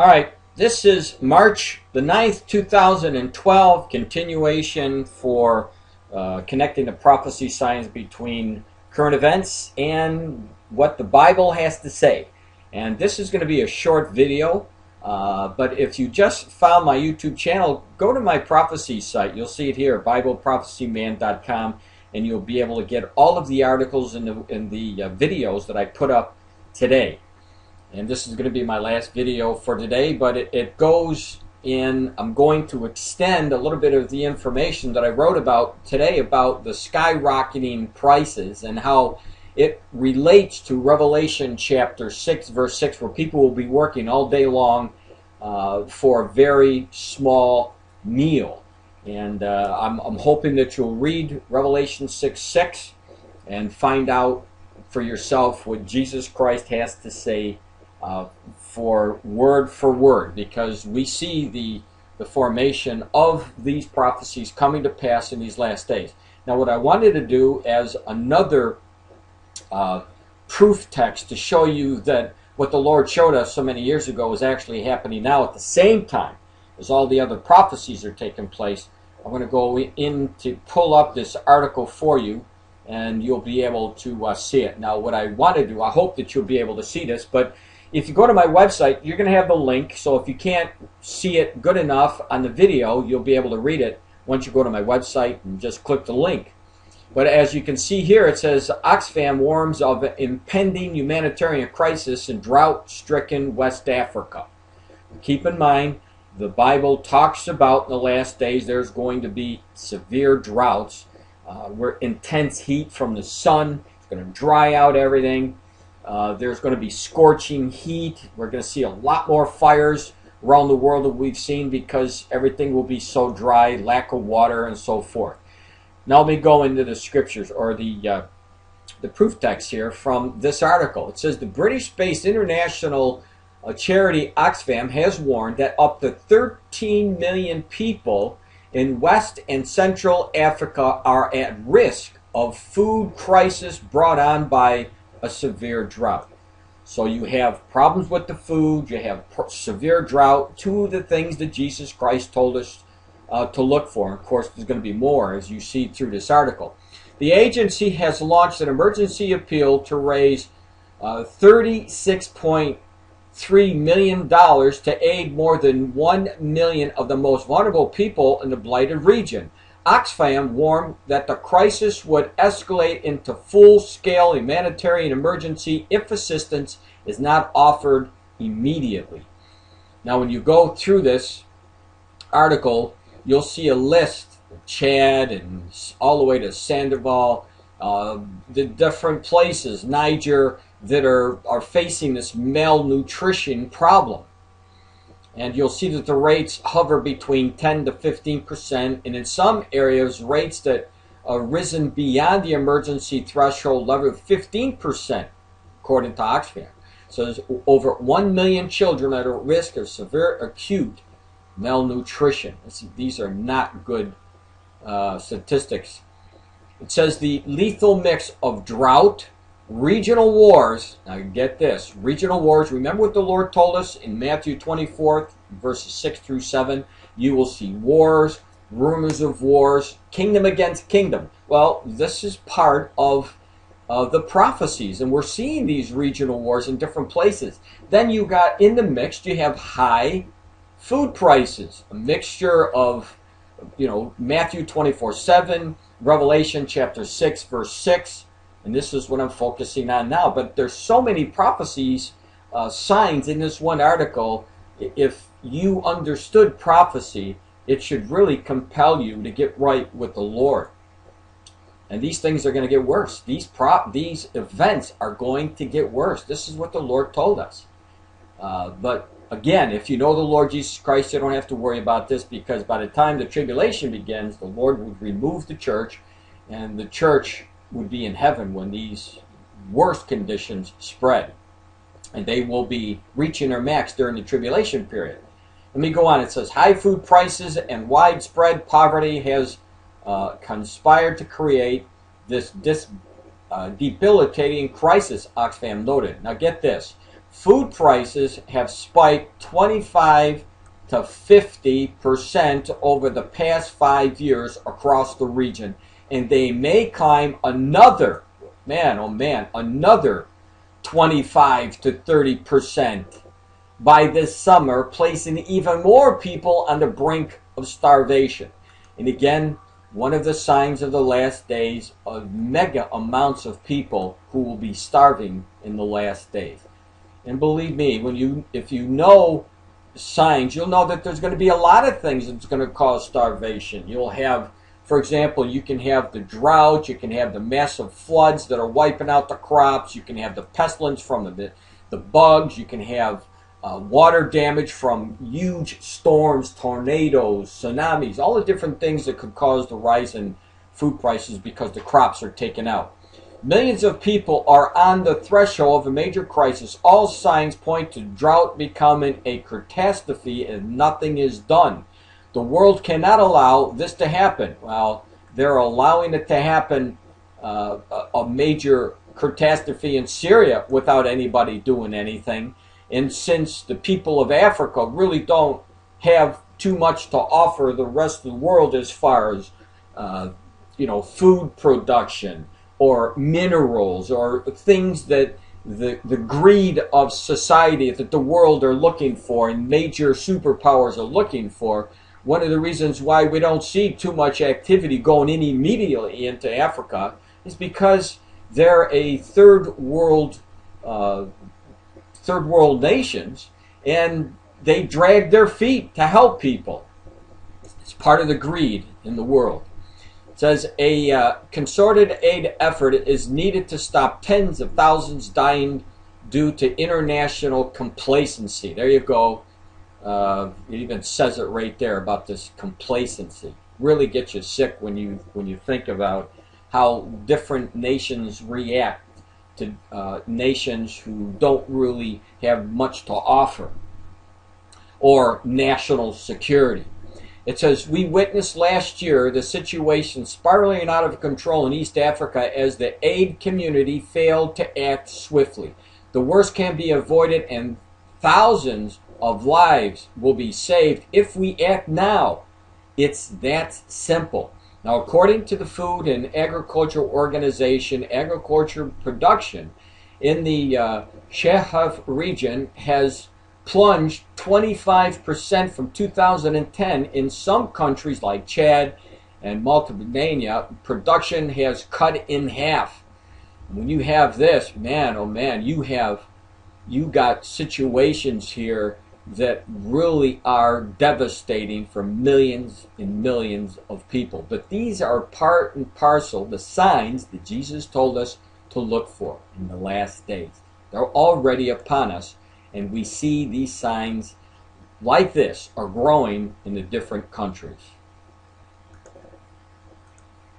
All right, this is March the 9th, 2012, continuation for connecting the prophecy science between current events and what the Bible has to say. And this is going to be a short video, but if you just found my YouTube channel, go to my prophecy site. You'll see it here, BibleProphecyMan.com, and you'll be able to get all of the articles and the videos that I put up today. And this is going to be my last video for today, but it goes in, I'm going to extend a little bit of the information that I wrote about today about the skyrocketing prices and how it relates to Revelation chapter 6, verse 6, where people will be working all day long for a very small meal. And I'm hoping that you'll read Revelation 6:6 and find out for yourself what Jesus Christ has to say for word, because we see the formation of these prophecies coming to pass in these last days. Now, what I wanted to do as another proof text to show you that what the Lord showed us so many years ago is actually happening now at the same time as all the other prophecies are taking place, I'm going to go in to pull up this article for you, and you'll be able to see it. Now, what I want to do, I hope that you'll be able to see this, but if you go to my website, you're going to have the link, so if you can't see it good enough on the video, you'll be able to read it once you go to my website and just click the link. But as you can see here, it says, Oxfam warns of impending humanitarian crisis in drought-stricken West Africa. Keep in mind, the Bible talks about in the last days there's going to be severe droughts, where intense heat from the sun. It's going to dry out everything. There's going to be scorching heat. We're going to see a lot more fires around the world than we've seen because everything will be so dry, lack of water, and so forth. Now let me go into the scriptures, or the proof text here from this article. It says the British-based international charity Oxfam has warned that up to 13 million people in West and Central Africa are at risk of food crisis brought on by a severe drought. So you have problems with the food, you have severe drought, two of the things that Jesus Christ told us to look for. Of course, there's going to be more as you see through this article. The agency has launched an emergency appeal to raise $36.3 million to aid more than 1 million of the most vulnerable people in the blighted region. Oxfam warned that the crisis would escalate into full-scale humanitarian emergency if assistance is not offered immediately. Now, when you go through this article, you'll see a list of Chad and all the way to Sandoval, the different places, Niger, that are facing this malnutrition problem. And you'll see that the rates hover between 10 to 15%, and in some areas, rates that are risen beyond the emergency threshold level of 15%, according to Oxfam. So there's over 1 million children at risk of severe acute malnutrition. These are not good statistics. It says the lethal mix of drought, regional wars, now get this, regional wars, remember what the Lord told us in Matthew 24, verses 6 through 7, you will see wars, rumors of wars, kingdom against kingdom. Well, this is part of the prophecies, and we're seeing these regional wars in different places. Then you got, in the mix, you have high food prices, a mixture of, Matthew 24:7, Revelation chapter 6, verse 6, and this is what I'm focusing on now. But there's so many prophecies, signs in this one article. If you understood prophecy, it should really compel you to get right with the Lord. And these things are going to get worse. These events are going to get worse. This is what the Lord told us. But again, if you know the Lord Jesus Christ, you don't have to worry about this, because by the time the tribulation begins, the Lord would remove the church, and the church would be in heaven when these worst conditions spread. And they will be reaching their max during the tribulation period. Let me go on. It says, high food prices and widespread poverty has conspired to create this debilitating crisis, Oxfam noted. Now get this. food prices have spiked 25 to 50% over the past 5 years across the region, and they may climb another, another 25 to 30% by this summer, placing even more people on the brink of starvation. And again, one of the signs of the last days of mega amounts of people who will be starving in the last days. And believe me, if you know signs, you'll know that there's going to be a lot of things that's going to cause starvation. You'll have, for example, you can have the drought, you can have the massive floods that are wiping out the crops, you can have the pestilence from the bugs, you can have water damage from huge storms, tornadoes, tsunamis, all the different things that could cause the rise in food prices because the crops are taken out. Millions of people are on the threshold of a major crisis. All signs point to drought becoming a catastrophe if nothing is done. The world cannot allow this to happen. Well, they're allowing it to happen, a major catastrophe in Syria without anybody doing anything. And since the people of Africa really don't have too much to offer the rest of the world as far as food production or minerals or things that the greed of society that the world are looking for and major superpowers are looking for, one of the reasons why we don't see too much activity going in immediately into Africa is because they're a third world nations, and they drag their feet to help people. It's part of the greed in the world. It says a concerted aid effort is needed to stop tens of thousands dying due to international complacency. There you go. It even says it right there about this complacency. Really gets you sick when you think about how different nations react to nations who don't really have much to offer, or national security. It says, we witnessed last year the situation spiraling out of control in East Africa as the aid community failed to act swiftly. The worst can be avoided and thousands of lives will be saved if we act now. It's that simple. Now, according to the Food and Agriculture Organization, agriculture production in the Sahel region has plunged 25% from 2010. In some countries like Chad and Mauritania, production has cut in half. When you have this, man, oh man, you got situations here that really are devastating for millions and millions of people. But these are part and parcel, the signs that Jesus told us to look for in the last days. They're already upon us, and we see these signs like this are growing in the different countries.